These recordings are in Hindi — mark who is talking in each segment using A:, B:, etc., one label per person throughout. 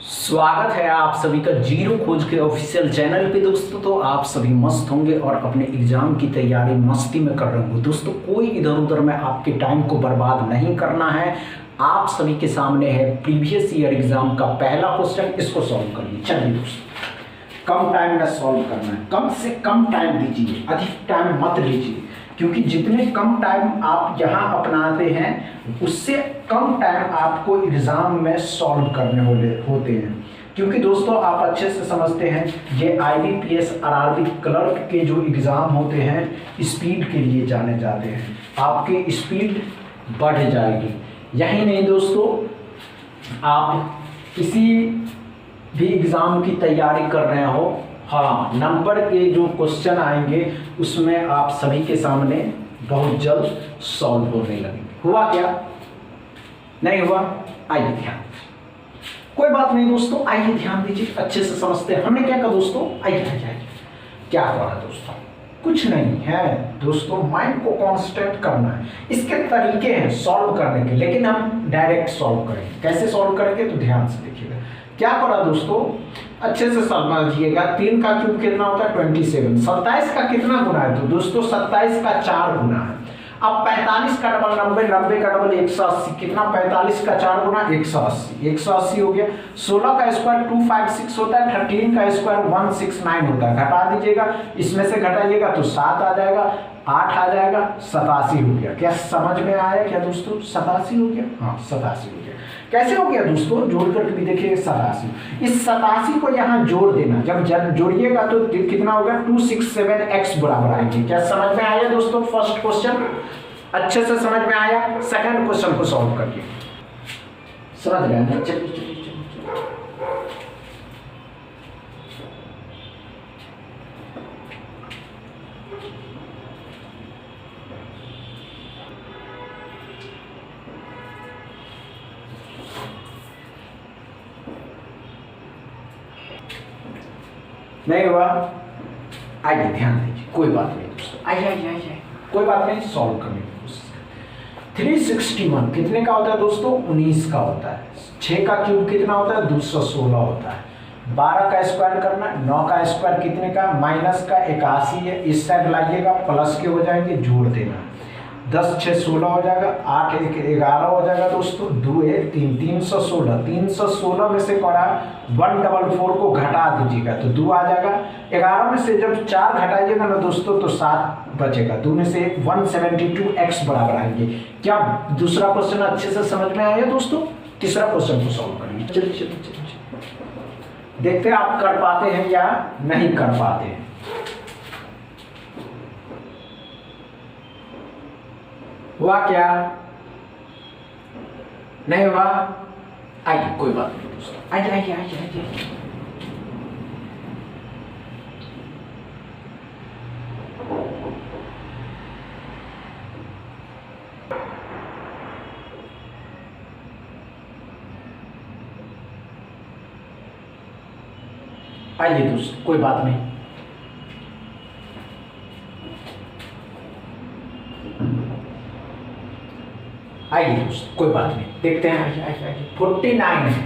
A: स्वागत है आप सभी का जीरो खोज के ऑफिशियल चैनल पे। दोस्तों तो आप सभी मस्त होंगे और अपने एग्जाम की तैयारी मस्ती में कर रहे होंगे। दोस्तों कोई इधर उधर में आपके टाइम को बर्बाद नहीं करना है। आप सभी के सामने है प्रीवियस ईयर एग्जाम का पहला क्वेश्चन, इसको सॉल्व करिए। चलिए दोस्तों, कम टाइम में सॉल्व करना है, कम से कम टाइम दीजिए, अधिक टाइम मत लीजिए, क्योंकि जितने कम टाइम आप यहाँ अपनाते हैं उससे कम टाइम आपको एग्जाम में सॉल्व करने होते हैं। क्योंकि दोस्तों आप अच्छे से समझते हैं ये IBPS RRB क्लर्क के जो एग्ज़ाम होते हैं स्पीड के लिए जाने जाते हैं। आपकी स्पीड बढ़ जाएगी। यही नहीं दोस्तों, आप किसी भी एग्ज़ाम की तैयारी कर रहे हो, हाँ, नंबर के जो क्वेश्चन आएंगे उसमें आप सभी के सामने बहुत जल्द सॉल्व होने लगेंगे। हुआ क्या? नहीं हुआ? आइए ध्यान, कोई बात नहीं दोस्तों, आइए ध्यान दीजिए, अच्छे से समझते हैं हमने क्या कहा दोस्तों। आइए आइए, क्या हुआ दोस्तों? कुछ नहीं है दोस्तों, माइंड को कॉन्सेंट्रेट करना है। इसके तरीके हैं सॉल्व करने के, लेकिन हम डायरेक्ट सॉल्व करेंगे। कैसे सॉल्व करेंगे तो ध्यान से देखिएगा। क्या करा दोस्तों, अच्छे से समझिएगा। 3 का क्यूब कितना होता है? 27। 27 का कितना गुना है? तो दोस्तों 27 का 4 गुना है। अब 45 का डबल 90, 90 का डबल 180, कितना? 45 का 4 गुना 180, 180 हो गया। 16 का स्क्वायर 256 होता है, 13 का स्क्वायर 169 होता है। घटा दीजिएगा, इसमें से घटाइएगा तो 7 आ जाएगा, 8 आ जाएगा, 87 हो गया। क्या समझ में आया क्या दोस्तों? 87 हो गया। हाँ 87 हो गया। कैसे हो गया दोस्तों? जोड़ करके भी देखिए 87। इस 87 को यहाँ जोड़ देना, जब जोड़िएगा तो कितना होगा? 267x बराबर आएंगे। क्या समझ में आया दोस्तों? फर्स्ट क्वेश्चन अच्छे से समझ में आया। सेकंड क्वेश्चन को सॉल्व करिए। समझ गए ना? चलिए नहीं हुआ? आइए ध्यान दीजिए, कोई बात नहीं दोस्तों, आइए, कोई बात नहीं, सॉल्व करने की कोशिश करें। 361 कितने का होता है दोस्तों? 19 का होता है। 6 का क्यूब कितना होता है? 216 होता है। 12 का स्क्वायर करना, 9 का स्क्वायर कितने का? माइनस का 81 है। इस साइड लाइएगा, प्लस के हो जाएंगे, जोड़ देना। 10 6 16 हो जाएगा, 8 1 11 हो जाएगा दोस्तों, 2 1 3 316। 316 में से करा 144 को घटा दीजिएगा तो 2 आ जाएगा। 11 में से जब 4 घटाइएगा ना दोस्तों तो 7 बचेगा। 2 में से 172x बराबर आएंगे। क्या दूसरा क्वेश्चन अच्छे से समझ में आया दोस्तों? तीसरा क्वेश्चन को सॉल्व करिए। चलिए देखते हैं आप कर पाते हैं या नहीं कर पाते हैं। हुआ क्या? नहीं हुआ? आइए, कोई बात नहीं दोस्तों, आइए। आइए दोस्तों, कोई बात नहीं। आइए दोस्तों, कोई बात नहीं, देखते हैं। आइए 49 है।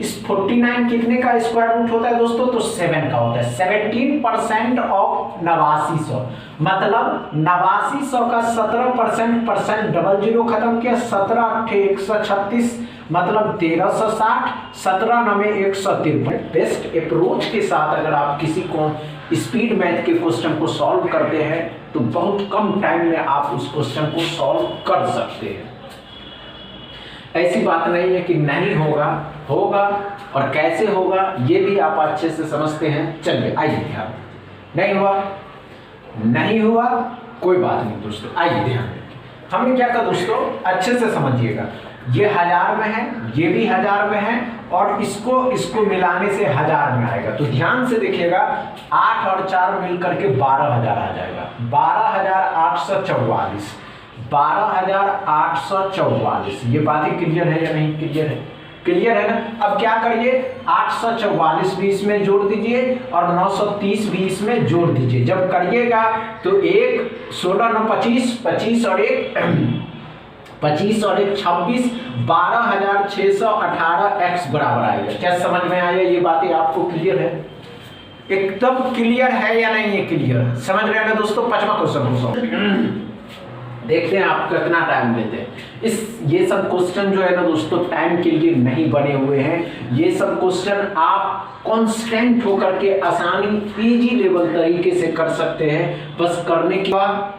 A: इस 49 कितने का स्क्वायर रूट होता है दोस्तों? तो 7 का होता है। 17% ऑफ 8900, मतलब 8900 का 17% डबल जीरो खत्म किया। 17 8 136, मतलब 1360, 17 9 153। बेस्ट अप्रोच के साथ अगर आप किसी को स्पीड मैथ के क्वेश्चन को सॉल्व करते हैं तो बहुत कम टाइम में आप उस क्वेश्चन को सॉल्व कर सकते हैं। ऐसी बात नहीं है कि नहीं होगा, होगा, और कैसे होगा ये भी आप अच्छे से समझते हैं। चलिए आइए ध्यान। नहीं हुआ? नहीं हुआ, कोई बात नहीं दोस्तों, आइए ध्यान। हमने क्या कहा दोस्तों? अच्छे से समझिएगा। ये 1000 में है, ये भी 1000 में है, और इसको मिलाने से 1000 में आएगा। तो ध्यान से देखिएगा, 8 और 4 मिलकर के 12000 आ जाएगा। 12844, 12844। ये बात ही क्लियर है या नहीं? क्लियर है, क्लियर है ना? अब क्या करिए, 844 भी इसमें जोड़ दीजिए और 930 भी इसमें जोड़ दीजिए। जब करिएगा तो 1 16 9 25, 25 और 1 25 और 1 26, 12,618 x बराबर आएगा। क्या समझ में आया? ये बातें आपको क्लियर है? एकदम क्लियर है या नहीं? ये क्लियर समझ रहे हैं ना दोस्तों? 5वां क्वेश्चन देखते हैं आप कितना टाइम देते हैं। ये सब क्वेश्चन जो है ना दोस्तों टाइम के लिए नहीं बने हुए हैं। ये सब क्वेश्चन आप कांस्टेंट होकर के आसानी इजी लेवल तरीके से कर सकते हैं। बस करने के बाद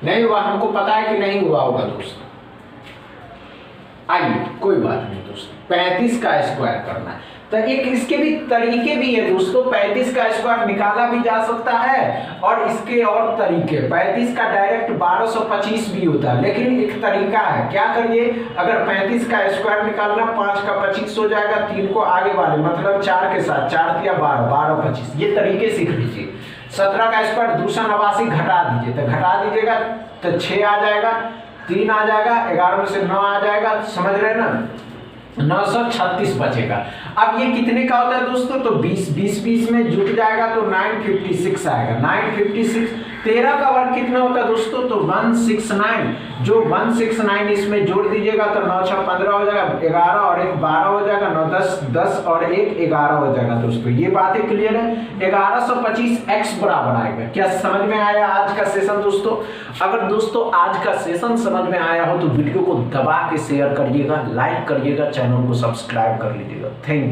A: नहीं हुआ, हमको पता है कि नहीं हुआ होगा दोस्तों। आइए कोई बात नहीं दोस्तों, 35 का स्क्वायर करना है तो एक इसके भी तरीके भी है दोस्तों। 35 का स्क्वायर निकाला भी जा सकता है और इसके और तरीके। 35 का डायरेक्ट 1225 भी होता है, लेकिन एक तरीका है। क्या करिए, अगर 35 का स्क्वायर निकालना 5 का 25 हो जाएगा, 3 को आगे वाले मतलब 4 के साथ 4 दिया 12, 12 25 ये तरीके सीख लीजिए। 17 का स्क्वायर 289 घटा दीजिए, तो घटा दीजिएगा तो 6 आ जाएगा, 3 आ जाएगा, 11 में से 9 आ जाएगा। समझ रहे हैं ना? 936 बचेगा। अब ये कितने का होता है दोस्तों? तो 20 में जुट जाएगा तो 956 आएगा। 956 13 का वर्ग कितना होता है दोस्तों? तो 169। जो 169 इसमें जोड़ दीजिएगा तो 9 6 15 हो जाएगा, 11 और 1 12 हो जाएगा, 9 10 10 और 1 11 हो जाएगा दोस्तों। ये बातें क्लियर है? 1125 x बराबर आएगा। क्या समझ में आया आज का सेशन दोस्तों? अगर दोस्तों आज का सेशन समझ में आया हो तो वीडियो को दबा के शेयर करिएगा, लाइक करिएगा, चैनल को सब्सक्राइब कर लीजिएगा। Thank you.